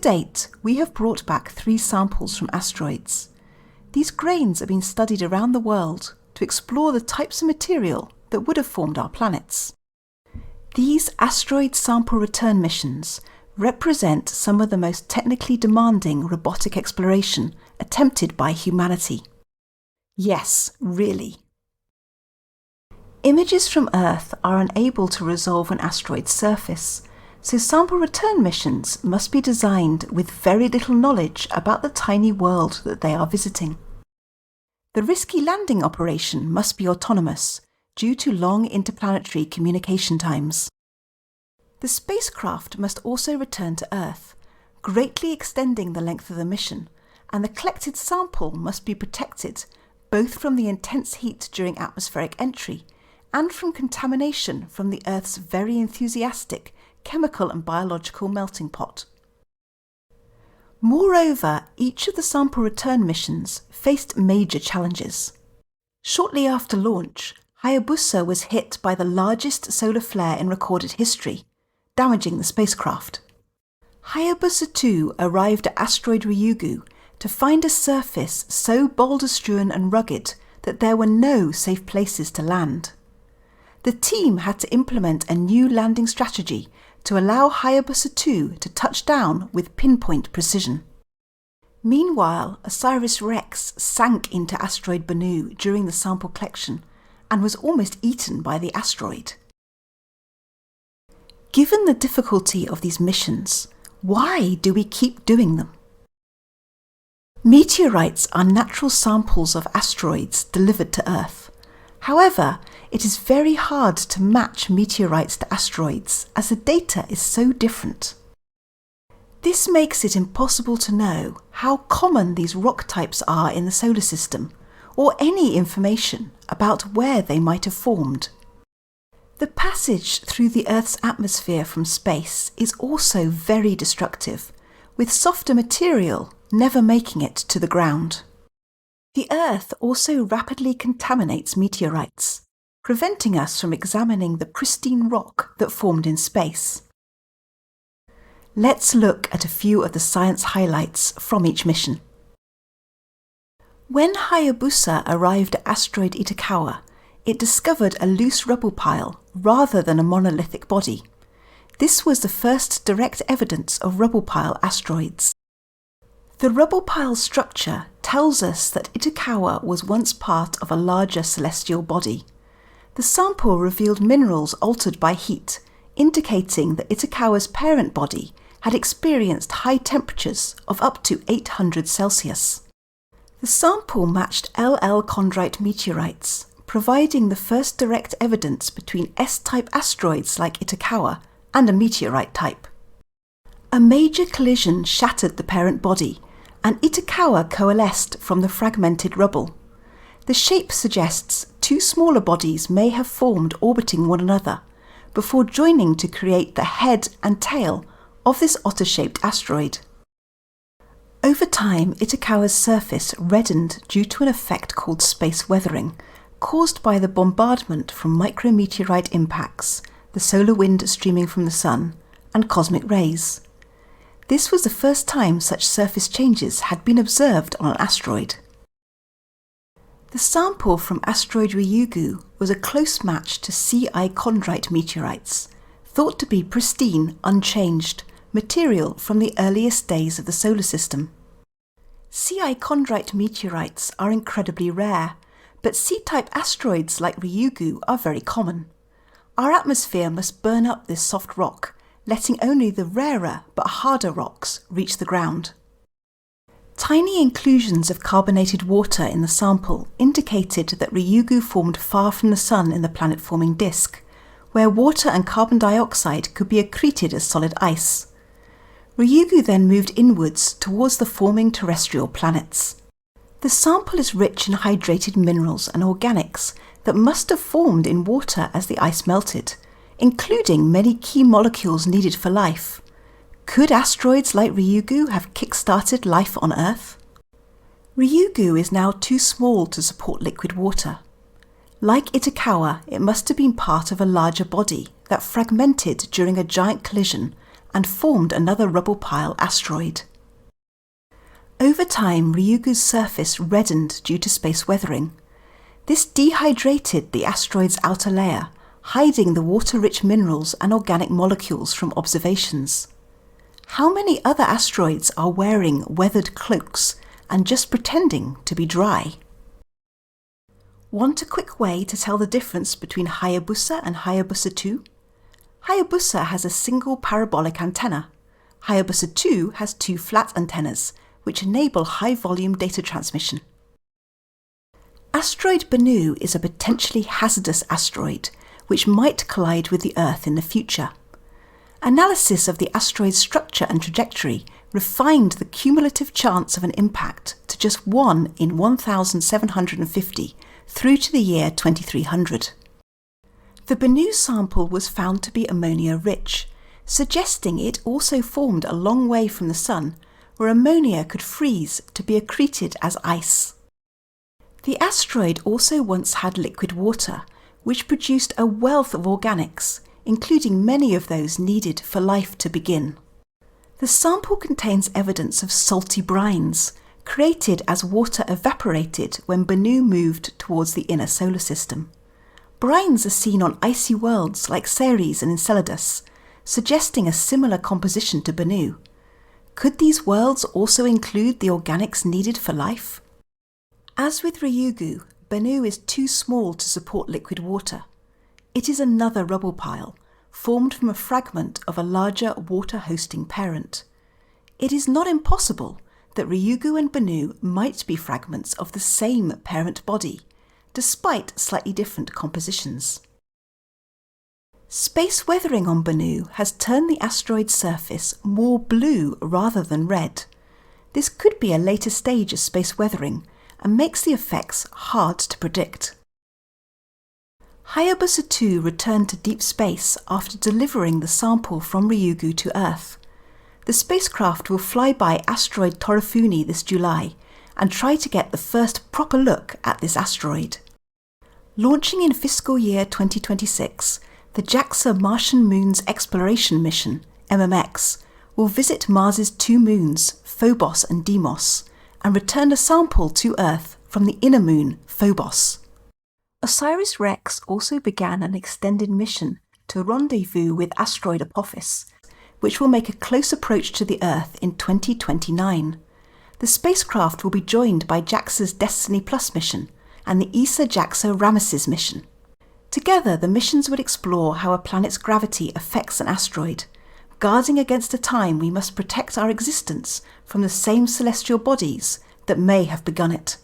date, we have brought back 3 samples from asteroids. These grains are being studied around the world to explore the types of material that would have formed our planets. These asteroid sample return missions represent some of the most technically demanding robotic exploration attempted by humanity. Yes, really. Images from Earth are unable to resolve an asteroid's surface, so sample return missions must be designed with very little knowledge about the tiny world that they are visiting. The risky landing operation must be autonomous due to long interplanetary communication times. The spacecraft must also return to Earth, greatly extending the length of the mission, and the collected sample must be protected both from the intense heat during atmospheric entry and from contamination from the Earth's very enthusiastic chemical and biological melting pot. Moreover, each of the sample return missions faced major challenges. Shortly after launch, Hayabusa was hit by the largest solar flare in recorded history, damaging the spacecraft. Hayabusa2 arrived at asteroid Ryugu to find a surface so boulder-strewn and rugged that there were no safe places to land. The team had to implement a new landing strategy to allow Hayabusa2 to touch down with pinpoint precision. Meanwhile, OSIRIS-REx sank into asteroid Bennu during the sample collection and was almost eaten by the asteroid. Given the difficulty of these missions, why do we keep doing them? Meteorites are natural samples of asteroids delivered to Earth. However, it is very hard to match meteorites to asteroids as the data is so different. This makes it impossible to know how common these rock types are in the solar system, or any information about where they might have formed. The passage through the Earth's atmosphere from space is also very destructive, with softer material never making it to the ground. The Earth also rapidly contaminates meteorites, preventing us from examining the pristine rock that formed in space. Let's look at a few of the science highlights from each mission. When Hayabusa arrived at asteroid Itokawa, it discovered a loose rubble pile rather than a monolithic body. This was the first direct evidence of rubble pile asteroids. The rubble pile structure tells us that Itokawa was once part of a larger celestial body. The sample revealed minerals altered by heat, indicating that Itokawa's parent body had experienced high temperatures of up to 800 Celsius. The sample matched LL chondrite meteorites, providing the first direct evidence between S-type asteroids like Itokawa and a meteorite type. A major collision shattered the parent body, and Itokawa coalesced from the fragmented rubble. The shape suggests 2 smaller bodies may have formed orbiting one another, before joining to create the head and tail of this otter-shaped asteroid. Over time, Itokawa's surface reddened due to an effect called space weathering, caused by the bombardment from micrometeorite impacts, the solar wind streaming from the sun, and cosmic rays. This was the first time such surface changes had been observed on an asteroid. The sample from asteroid Ryugu was a close match to Ci chondrite meteorites, thought to be pristine, unchanged, material from the earliest days of the solar system. Ci chondrite meteorites are incredibly rare, but C-type asteroids like Ryugu are very common. Our atmosphere must burn up this soft rock, letting only the rarer but harder rocks reach the ground. Tiny inclusions of carbonated water in the sample indicated that Ryugu formed far from the Sun in the planet-forming disk, where water and carbon dioxide could be accreted as solid ice. Ryugu then moved inwards towards the forming terrestrial planets. The sample is rich in hydrated minerals and organics that must have formed in water as the ice melted, including many key molecules needed for life. Could asteroids like Ryugu have kick-started life on Earth? Ryugu is now too small to support liquid water. Like Itokawa, it must have been part of a larger body that fragmented during a giant collision and formed another rubble pile asteroid. Over time, Ryugu's surface reddened due to space weathering. This dehydrated the asteroid's outer layer, hiding the water-rich minerals and organic molecules from observations. How many other asteroids are wearing weathered cloaks and just pretending to be dry? Want a quick way to tell the difference between Hayabusa and Hayabusa2? Hayabusa has a single parabolic antenna. Hayabusa2 has two flat antennas, which enable high-volume data transmission. Asteroid Bennu is a potentially hazardous asteroid, which might collide with the Earth in the future. Analysis of the asteroid's structure and trajectory refined the cumulative chance of an impact to just 1 in 1,750 through to the year 2300. The Bennu sample was found to be ammonia-rich, suggesting it also formed a long way from the Sun, where ammonia could freeze to be accreted as ice. The asteroid also once had liquid water, which produced a wealth of organics, including many of those needed for life to begin. The sample contains evidence of salty brines, created as water evaporated when Bennu moved towards the inner solar system. Brines are seen on icy worlds like Ceres and Enceladus, suggesting a similar composition to Bennu. Could these worlds also include the organics needed for life? As with Ryugu, Bennu is too small to support liquid water. It is another rubble pile, formed from a fragment of a larger water-hosting parent. It is not impossible that Ryugu and Bennu might be fragments of the same parent body, despite slightly different compositions. Space weathering on Bennu has turned the asteroid's surface more blue rather than red. This could be a later stage of space weathering and makes the effects hard to predict. Hayabusa2 returned to deep space after delivering the sample from Ryugu to Earth. The spacecraft will fly by asteroid Torifuni this July and try to get the first proper look at this asteroid. Launching in fiscal year 2026, the JAXA Martian Moons Exploration Mission, MMX, will visit Mars's two moons, Phobos and Deimos, and return a sample to Earth from the inner moon, Phobos. OSIRIS-REx also began an extended mission to rendezvous with asteroid Apophis, which will make a close approach to the Earth in 2029. The spacecraft will be joined by JAXA's Destiny Plus mission and the ESA-JAXA Ramesses mission. Together, the missions would explore how a planet's gravity affects an asteroid, guarding against a time we must protect our existence from the same celestial bodies that may have begun it.